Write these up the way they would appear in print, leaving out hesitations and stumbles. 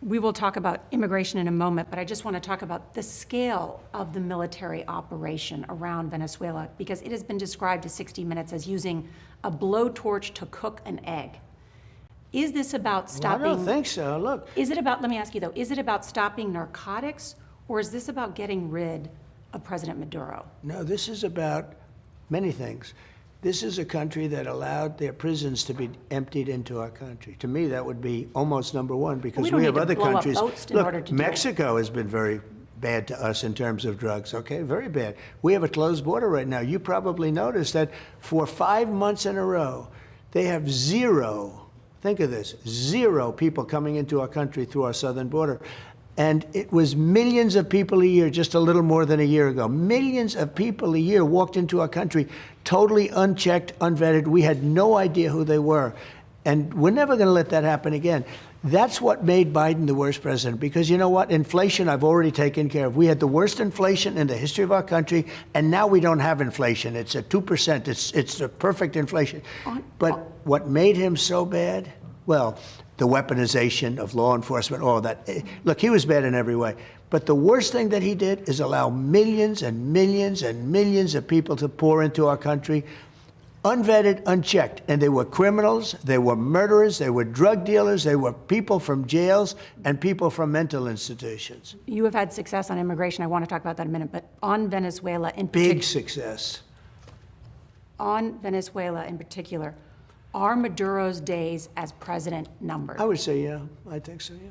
We will talk about immigration in a moment, but I just want to talk about the scale of the military operation around Venezuela, because it has been described to 60 Minutes as using a blowtorch to cook an egg. Is this about stopping? Well, I don't think so. Look. Is it about, let me ask you though, is it about stopping narcotics, or is this about getting rid of President Maduro? No, this is about many things. This is a country that allowed their prisons to be emptied into our country. To me, that would be almost number one, because we have other countries. Look, Mexico has been very bad to us in terms of drugs, okay? Very bad. We have a closed border right now. You probably noticed that for 5 months in a row, they have zero, think of this, zero people coming into our country through our southern border. And it was millions of people a year, just a little more than a year ago. Millions of people a year walked into our country, totally unchecked, unvetted. We had no idea who they were. And we're never going to let that happen again. That's what made Biden the worst president, because you know what? Inflation, I've already taken care of. We had the worst inflation in the history of our country, and now we don't have inflation. It's at 2%. It's the perfect inflation. But what made him so bad? Well, the weaponization of law enforcement, all that. Look, he was bad in every way. But the worst thing that he did is allow millions and millions and millions of people to pour into our country, unvetted, unchecked. And they were criminals, they were murderers, they were drug dealers, they were people from jails and people from mental institutions. You have had success on immigration. I want to talk about that in a minute. But on Venezuela in particular. Big success. On Venezuela in particular, are Maduro's days as president numbered? I would say, yeah. I think so, yeah.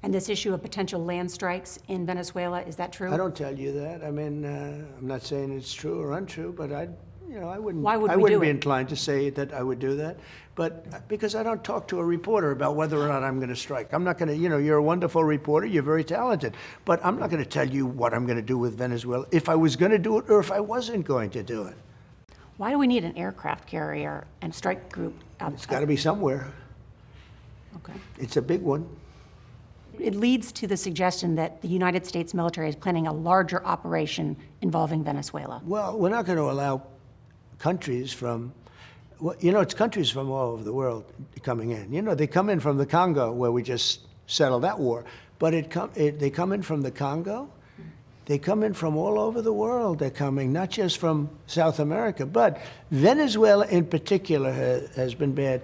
And this issue of potential land strikes in Venezuela, is that true? I don't tell you that. I mean, I'm not saying it's true or untrue, but I wouldn't. Why would we I wouldn't do be it? inclined to say that I would do that, but because I don't talk to a reporter about whether or not I'm going to strike. I'm not going to. You're a wonderful reporter. You're very talented, but I'm not going to tell you what I'm going to do with Venezuela, if I was going to do it or if I wasn't going to do it. Why do we need an aircraft carrier and strike group? It's got to be somewhere. Okay. It's a big one. It leads to the suggestion that the United States military is planning a larger operation involving Venezuela. Well, we're not going to allow countries from, it's countries from all over the world coming in. They come in from the Congo, where we just settled that war, but they come in from the Congo. They come in from all over the world. They're coming, not just from South America, but Venezuela in particular has been bad.